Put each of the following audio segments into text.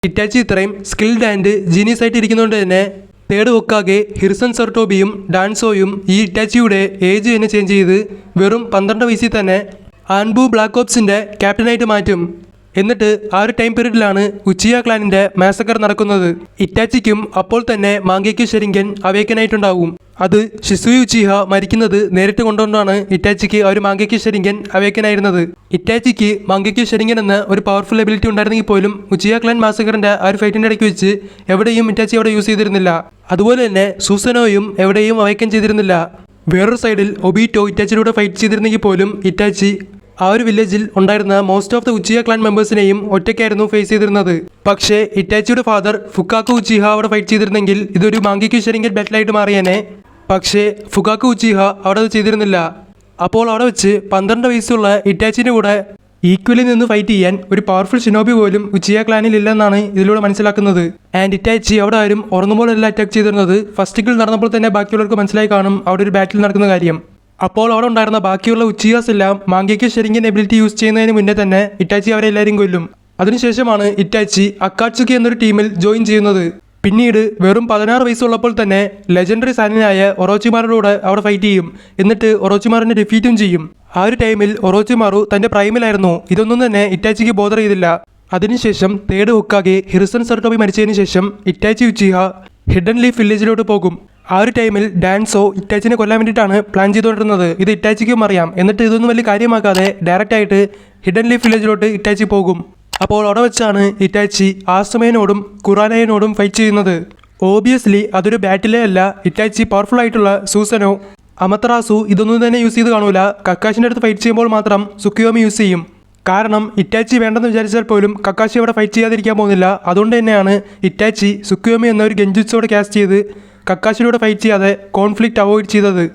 Itachi ഇത്രയും skilled and genius ആയിട്ട് ഇരിക്കുന്നതുകൊണ്ട് തന്നെ തേർഡ് ഹൊക്കാഗെ ഹിർസൺ സെർട്ടോബിയും ഡാൻസോയും ഈ ഇറ്റാച്ചിയുടെ ഏജ് തന്നെ ചേഞ്ച് ചെയ്ത് വെറും 12 വയസ്സിൽ തന്നെ ആൻബു ബ്ലാക്ക് ഓപ്സിൻ്റെ ക്യാപ്റ്റനായിട്ട് മാറ്റും. എന്നിട്ട് ആ ഒരു ടൈം പീരീഡിലാണ് ഉച്ചിയ ക്ലാനിൻ്റെ മാസക്കർ നടക്കുന്നത്. ഇറ്റാച്ചിക്കും അപ്പോൾ തന്നെ മാംഗെക്യു ഷെരിങ്കൻ അവേക്കനായിട്ടുണ്ടാവും. അത് ഷിസുയി ഉച്ചിഹ മരിക്കുന്നത് നേരിട്ട് കൊണ്ടുകൊണ്ടാണ് ഇറ്റാച്ചിക്ക് ആ ഒരു മാംഗെക്യു ഷെരിങ്കൻ അവേക്കനായിരുന്നത്. ഇറ്റാച്ചിക്ക് മാംഗെക്യു ഷെരിങ്കൻ എന്ന ഒരു പവർഫുൾ എബിലിറ്റി ഉണ്ടായിരുന്നെങ്കിൽ പോലും ഉച്ചിയ ക്ലാൻ മാസക്കറിൻ്റെ ആ ഒരു ഫൈറ്റിൻ്റെ ഇടയ്ക്ക് വെച്ച് എവിടെയും ഇറ്റാച്ചി അവിടെ യൂസ് ചെയ്തിരുന്നില്ല. അതുപോലെ തന്നെ സൂസനോയും എവിടെയും അവേക്കൻ ചെയ്തിരുന്നില്ല. വേറൊരു സൈഡിൽ ഒബീറ്റോ ഇറ്റാച്ചിലൂടെ ഫൈറ്റ് ചെയ്തിരുന്നെങ്കിൽ പോലും ഇറ്റാച്ചി ആ ഒരു വില്ലേജിൽ ഉണ്ടായിരുന്ന most of the Uchiha clan മെമ്പേഴ്സിനെയും ഒറ്റയ്ക്കായിരുന്നു ഫേസ് ചെയ്തിരുന്നത്. പക്ഷേ ഇറ്റാച്ചിയുടെ ഫാദർ ഫുക്കാക്കു ഉച്ചിഹ അവിടെ ഫൈറ്റ് ചെയ്തിരുന്നെങ്കിൽ ഇതൊരു മാംഗെക്യു ഷെരിങ്കൻ ബാറ്റിലായിട്ട് മാറിയേനെ. പക്ഷേ ഫുക്കാക്കു ഉച്ചിഹ അവിടെ അത് ചെയ്തിരുന്നില്ല. അപ്പോൾ അവിടെ വെച്ച് 12 വയസ്സുള്ള ഇറ്റാച്ചിൻ്റെ കൂടെ ഈക്വലിൽ നിന്ന് ഫൈറ്റ് ചെയ്യാൻ ഒരു പവർഫുൾ ഷിനോബി പോലും ഉച്ചിയ ക്ലാനിൽ ഇല്ലെന്നാണ് ഇതിലൂടെ മനസ്സിലാക്കുന്നത്. ആൻഡ് ഇറ്റാച്ചി അവിടെ ആരും ഉറങ്ങുമ്പോഴല്ല അറ്റാക്ക് ചെയ്തിരുന്നത്. ഫസ്റ്റ് കിൽ നടന്നപ്പോൾ തന്നെ ബാക്കിയുള്ളവർക്ക് മനസ്സിലായി കാണും അവിടെ ഒരു ബാറ്റിൽ നടക്കുന്ന കാര്യം. അപ്പോൾ അവിടെ ഉണ്ടായിരുന്ന ബാക്കിയുള്ള ഉച്ചിയാസ് എല്ലാം മാംഗെക്യു ഷെരിങ്കൻ എബിലിറ്റി യൂസ് ചെയ്യുന്നതിന് മുന്നേ തന്നെ ഇറ്റാച്ചി അവരെല്ലാവരും കൊല്ലും. അതിനുശേഷമാണ് ഇറ്റാച്ചി അക്കാട്സുക്കി എന്നൊരു ടീമിൽ ജോയിൻ ചെയ്യുന്നത്. പിന്നീട് വെറും 16 വയസ്സുള്ളപ്പോൾ തന്നെ ലെജൻഡറി സാനിനായ ഒറോച്ചിമാരുടെ അവിടെ ഫൈറ്റ് ചെയ്യും. എന്നിട്ട് ഒറോച്ചിമാറിനെ ഡിഫീറ്റും ചെയ്യും. ആ ഒരു ടൈമിൽ ഒറോച്ചിമാറു തൻ്റെ പ്രൈമിലായിരുന്നു. ഇതൊന്നും തന്നെ ഇറ്റാച്ചിക്ക് ബോധർ ചെയ്തില്ല. അതിനുശേഷം തേർഡ് ഹൊക്കാഗെ ഹിർസൺ സെർട്ടോബി മരിച്ചതിന് ശേഷം ഇറ്റാച്ചി ഉച്ചിഹ ഹിഡൻ ലീഫ് വില്ലേജിലോട്ട് പോകും. ആ ഒരു ടൈമിൽ ഡാൻസോ ഇറ്റാച്ചിനെ കൊല്ലാൻ വേണ്ടിയിട്ടാണ് പ്ലാൻ ചെയ്തുകൊണ്ടിരുന്നത്. ഇത് ഇറ്റാച്ചിക്കും അറിയാം. എന്നിട്ട് ഇതൊന്നും വലിയ കാര്യമാക്കാതെ ഡയറക്റ്റായിട്ട് ഹിഡൻ ലീഫ് വില്ലേജിലോട്ട് ഇറ്റാച്ചി പോകും. അപ്പോൾ അവിടെ വെച്ചാണ് ഇറ്റാച്ചി ആസമയനോടും കുറാനയോടും ഫൈറ്റ് ചെയ്യുന്നത്. ഓബിയസ്ലി അതൊരു ബാറ്റിലേ അല്ല. ഇറ്റാച്ചി പവർഫുൾ ആയിട്ടുള്ള സൂസനോ അമത്തറാസു ഇതൊന്നും തന്നെ യൂസ് ചെയ്ത് കാണൂല. കക്കാഷിൻ്റെ അടുത്ത് ഫൈറ്റ് ചെയ്യുമ്പോൾ മാത്രം സുക്കിയോമി യൂസ് ചെയ്യും. കാരണം ഇറ്റാച്ചി വേണ്ടെന്ന് വിചാരിച്ചാൽ പോലും കക്കാഷി അവിടെ ഫൈറ്റ് ചെയ്യാതിരിക്കാൻ പോകുന്നില്ല. അതുകൊണ്ട് തന്നെയാണ് ഇറ്റാച്ചി സുക്കിയോമി എന്ന ഒരു ഗെഞ്ചുത്സോടെ കാസ്റ്റ് ചെയ്ത് കക്കാഷിലൂടെ ഫൈറ്റ് ചെയ്യാതെ കോൺഫ്ലിക്റ്റ് അവോയ്ഡ് ചെയ്തത്.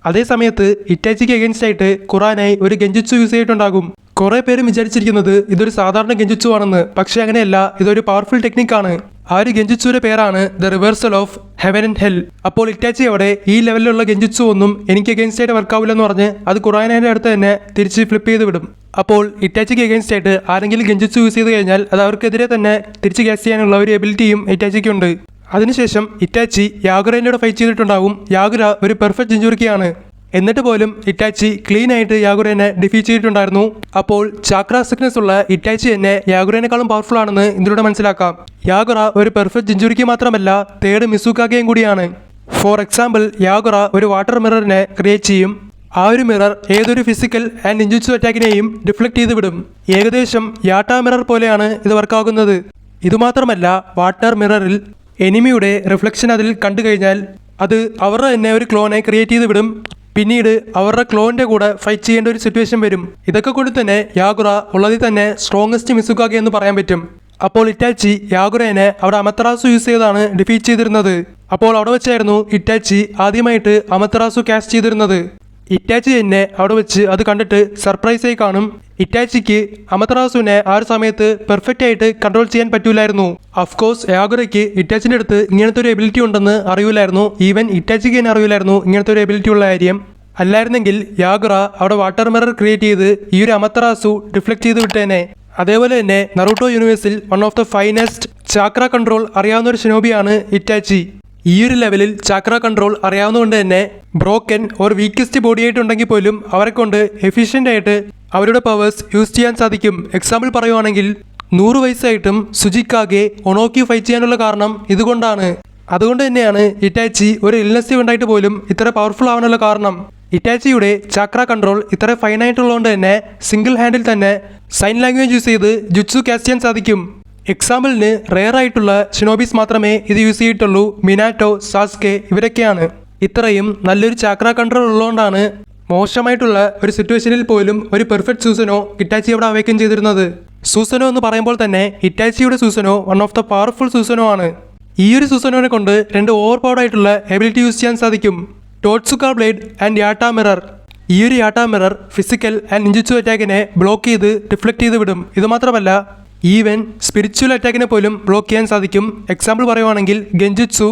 അതേ സമയത്ത് ഇറ്റാച്ചിക്ക് എഗൻസ്റ്റ് ആയിട്ട് കുറാനായി ഒരു ഗെഞ്ചുത്സു യൂസ് ചെയ്തിട്ടുണ്ടാകും. കുറേ പേരും വിചാരിച്ചിരിക്കുന്നത് ഇതൊരു സാധാരണ ഗെഞ്ചുത്സു ആണെന്ന്. പക്ഷേ അങ്ങനെയല്ല, ഇതൊരു പവർഫുൾ ടെക്നിക്കാണ്. ആ ഒരു ഗെഞ്ചുത്സുവിൻ്റെ പേരാണ് the reversal of heaven and hell. അപ്പോൾ ഇറ്റാച്ചി അവിടെ ഈ ലെവലിലുള്ള ഗെഞ്ചുത്സു ഒന്നും എനിക്ക് എഗൻസ്റ്റ് ആയിട്ട് വർക്കാവില്ലെന്ന് പറഞ്ഞ് അത് കുറാനയുടെ അടുത്ത് തന്നെ തിരിച്ച് ഫ്ലിപ്പ് ചെയ്ത് വിടും. അപ്പോൾ ഇറ്റാച്ചിക്ക് എഗൻസ്റ്റ് ആയിട്ട് ആരെങ്കിലും ഗെഞ്ചുത്സു യൂസ് ചെയ്ത് കഴിഞ്ഞാൽ അത് അവർക്കെതിരെ തന്നെ തിരിച്ച് കാസ്റ്റ് ചെയ്യാനുള്ള ഒരു എബിലിറ്റിയും ഇറ്റാച്ചിക്കുണ്ട്. അതിനുശേഷം ഇറ്റാച്ചി യാഗുറേനോട് ഫൈറ്റ് ചെയ്തിട്ടുണ്ടാവും. യാഗുര ഒരു പെർഫെക്റ്റ് ജിഞ്ചുറിക്കിയാണ്. എന്നിട്ട് പോലും ഇറ്റാച്ചി ക്ലീൻ ആയിട്ട് യാഗുറേനെ ഡിഫീറ്റ് ചെയ്തിട്ടുണ്ടായിരുന്നു. അപ്പോൾ ചാക്ര സിക്നസ് ഉള്ള ഇറ്റാച്ചി തന്നെ യാഗുറേനേക്കാളും പവർഫുൾ ആണെന്ന് ഇതിലൂടെ മനസ്സിലാക്കാം. യാഗുറ ഒരു പെർഫെക്റ്റ് ജിഞ്ചുറിക്കി മാത്രമല്ല തേർഡ് മിസുക്കാഗയും കൂടിയാണ്. ഫോർ എക്സാമ്പിൾ യാഗുറ ഒരു വാട്ടർ മിററിനെ ക്രിയേറ്റ് ചെയ്യും. ആ ഒരു മിറർ ഏതൊരു ഫിസിക്കൽ ആൻഡ് നിഞ്ചുത്സു അറ്റാക്കിനെയും ഡിഫ്ലക്ട് ചെയ്ത് വിടും. ഏകദേശം യാട്ട മിറർ പോലെയാണ് ഇത് വർക്കാകുന്നത്. ഇതുമാത്രമല്ല വാട്ടർ മിററിൽ എനിമിയുടെ റിഫ്ലക്ഷൻ അതിൽ കണ്ടു കഴിഞ്ഞാൽ അത് അവരുടെ തന്നെ ഒരു ക്ലോനെ ക്രിയേറ്റ് ചെയ്ത് വിടും. പിന്നീട് അവരുടെ ക്ലോണിൻ്റെ കൂടെ ഫൈറ്റ് ചെയ്യേണ്ട ഒരു സിറ്റുവേഷൻ വരും. ഇതൊക്കെ കൊണ്ട് തന്നെ യാഗുറ ഉള്ളതിൽ തന്നെ സ്ട്രോങ്ങസ്റ്റ് മിസുക്കാഗെ എന്ന് പറയാൻ പറ്റും. അപ്പോൾ ഇറ്റാച്ചി യാഗുറേനെ അവിടെ അമത്തറാസു യൂസ് ചെയ്താണ് ഡിഫീറ്റ് ചെയ്തിരുന്നത്. അപ്പോൾ അവിടെ വെച്ചായിരുന്നു ഇറ്റാച്ചി ആദ്യമായിട്ട് അമത്തറാസു കാസ്റ്റ് ചെയ്തിരുന്നത്. ഇറ്റാച്ചി തന്നെ അവിടെ വെച്ച് അത് കണ്ടിട്ട് സർപ്രൈസായി കാണും. ഇറ്റാച്ചിക്ക് അമത്തറാസുവിനെ ആ ഒരു സമയത്ത് പെർഫെക്റ്റ് ആയിട്ട് കൺട്രോൾ ചെയ്യാൻ പറ്റൂലായിരുന്നു. അഫ്കോഴ്സ് യാഗുറയ്ക്ക് ഇറ്റാച്ചിൻ്റെ അടുത്ത് ഇങ്ങനത്തെ ഒരു എബിലിറ്റി ഉണ്ടെന്ന് അറിയില്ലായിരുന്നു. ഈവൻ ഇറ്റാച്ചിക്ക് തന്നെ അറിയില്ലായിരുന്നു ഇങ്ങനത്തെ ഒരു എബിലിറ്റി ഉള്ള കാര്യം. അല്ലായിരുന്നെങ്കിൽ യാഗുറ അവിടെ വാട്ടർ മിറർ ക്രിയേറ്റ് ചെയ്ത് ഈ ഒരു അമത്തറാസു ഡിഫ്ലക്ട് ചെയ്ത് വിട്ടേനെ. അതേപോലെ തന്നെ നറൂട്ടോ യൂണിവേഴ്സിൽ one of the finest chakra control അറിയാവുന്ന ഒരു ഷിനോബിയാണ് ഇറ്റാച്ചി. ഈ ഒരു ലെവലിൽ ചാക്ര കൺട്രോൾ അറിയാവുന്നതുകൊണ്ട് തന്നെ ബ്രോക്കൻ ഓർ വീക്കസ്റ്റ് ബോഡി ആയിട്ടുണ്ടെങ്കിൽ പോലും അവരെ കൊണ്ട് എഫിഷ്യൻ്റ് ആയിട്ട് അവരുടെ പവേഴ്സ് യൂസ് ചെയ്യാൻ സാധിക്കും. എക്സാമ്പിൾ പറയുവാണെങ്കിൽ 100 വയസ്സായിട്ടും സുജിക്കാഗെ ഒണോക്കി ഫൈറ്റ് ചെയ്യാനുള്ള കാരണം ഇതുകൊണ്ടാണ്. അതുകൊണ്ട് തന്നെയാണ് ഇറ്റാച്ചി ഒരു ഇൽനെസ് ഉണ്ടായിട്ട് പോലും ഇത്ര പവർഫുൾ ആവാനുള്ള കാരണം. ഇറ്റാച്ചിയുടെ ചാക്ര കൺട്രോൾ ഇത്ര ഫൈനായിട്ടുള്ളതുകൊണ്ട് തന്നെ സിംഗിൾ ഹാൻഡിൽ തന്നെ സൈൻ ലാംഗ്വേജ് യൂസ് ചെയ്ത് ജുറ്റ്സു കാസ്റ്റ് ചെയ്യാൻ സാധിക്കും. എക്സാമ്പിളിന് റെയർ ആയിട്ടുള്ള ഷിനോബീസ് മാത്രമേ ഇത് യൂസ് ചെയ്തിട്ടുള്ളൂ. മിനാറ്റോ, സാസ്കെ ഇവരൊക്കെയാണ്. ഇത്രയും നല്ലൊരു ചാക്ര കൺട്രോൾ ഉള്ളതുകൊണ്ടാണ് മോശമായിട്ടുള്ള ഒരു സിറ്റുവേഷനിൽ പോലും ഒരു പെർഫെക്റ്റ് സൂസനോ ഇറ്റാച്ചി അവിടെ അവേക്കൻ ചെയ്തിരുന്നത്. സൂസനോ എന്ന് പറയുമ്പോൾ തന്നെ ഇറ്റാച്ചിയുടെ സൂസനോ വൺ ഓഫ് ദ പവർഫുൾ സൂസനോ ആണ്. ഈ ഒരു സൂസനോനെ കൊണ്ട് 2 ഓവർ പവർഡ് ആയിട്ടുള്ള എബിലിറ്റി യൂസ് ചെയ്യാൻ സാധിക്കും. ടോട്സുക ബ്ലേഡ് ആൻഡ് യാട്ട മിറർ. ഈ ഒരു യാട്ട മിറർ ഫിസിക്കൽ ആൻഡ് നിഞ്ചുത്സു അറ്റാക്കിനെ ബ്ലോക്ക് ചെയ്ത് ഡിഫ്ലക്ട് ചെയ്ത് വിടും. ഇതുമാത്രമല്ല ഈവൻ സ്പിരിച്വൽ അറ്റാക്കിനെ പോലും ബ്ലോക്ക് ചെയ്യാൻ സാധിക്കും. എക്സാമ്പിൾ പറയുവാണെങ്കിൽ ഗെഞ്ചുത്സു,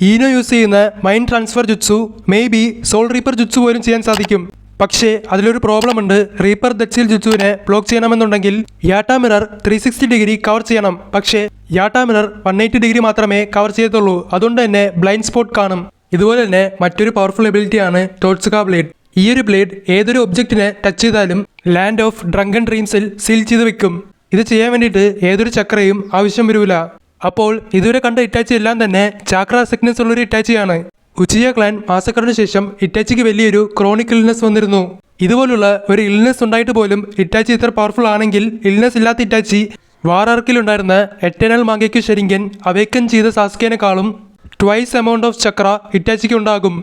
ഈനോ യൂസ് ചെയ്യുന്ന mind transfer jutsu, maybe soul reaper jutsu പോലും ചെയ്യാൻ സാധിക്കും. പക്ഷേ അതിലൊരു പ്രോബ്ലം ഉണ്ട്. റീപ്പർ ദച്ചിൽ ജുജുവിനെ ബ്ലോക്ക് ചെയ്യണമെന്നുണ്ടെങ്കിൽ യാട്ട മിറർ 360 ഡിഗ്രി കവർ ചെയ്യണം. പക്ഷേ യാട്ട മിറർ 180 ഡിഗ്രി മാത്രമേ കവർ ചെയ്യത്തുള്ളൂ. അതുകൊണ്ട് തന്നെ ബ്ലൈൻഡ് സ്പോട്ട് കാണും. ഇതുപോലെ തന്നെ മറ്റൊരു പവർഫുൾ എബിലിറ്റിയാണ് ടോട്സുക ബ്ലേഡ്. ഈ ഒരു ബ്ലേഡ് ഏതൊരു ഒബ്ജക്റ്റിനെ ടച്ച് ചെയ്താലും ലാൻഡ് ഓഫ് ഡ്രങ്കൻ ഡ്രീംസിൽ സീൽ ചെയ്ത് വെക്കും. ഇത് ചെയ്യാൻ വേണ്ടിയിട്ട് ഏതൊരു ചക്രയും ആവശ്യം വരില്ല. അപ്പോൾ ഇതുവരെ കണ്ട ഇറ്റാച്ചി എല്ലാം തന്നെ ചാക്ര സിക്നസ് ഉള്ളൊരു ഇറ്റാച്ചിയാണ്. ഉച്ചിയ ക്ലാൻ മാസക്കറിന് ശേഷം ഇറ്റാച്ചിക്ക് വലിയൊരു ക്രോണിക് ഇൽനെസ് വന്നിരുന്നു. ഇതുപോലുള്ള ഒരു ഇൽനെസ് ഉണ്ടായിട്ട് പോലും ഇറ്റാച്ചി ഇത്ര പവർഫുൾ ആണെങ്കിൽ ഇൽനെസ് ഇല്ലാത്ത ഇറ്റാച്ചി വാർ ആർക്കിലുണ്ടായിരുന്ന എറ്റേണൽ മാഗയ്ക്ക് ശരിങ്കൻ അവേക്കൻ ചെയ്ത സാസ്കേനേക്കാളും ട്വൈസ് എമൗണ്ട് ഓഫ് ചക്ര ഇറ്റാച്ചിക്ക് ഉണ്ടാകും.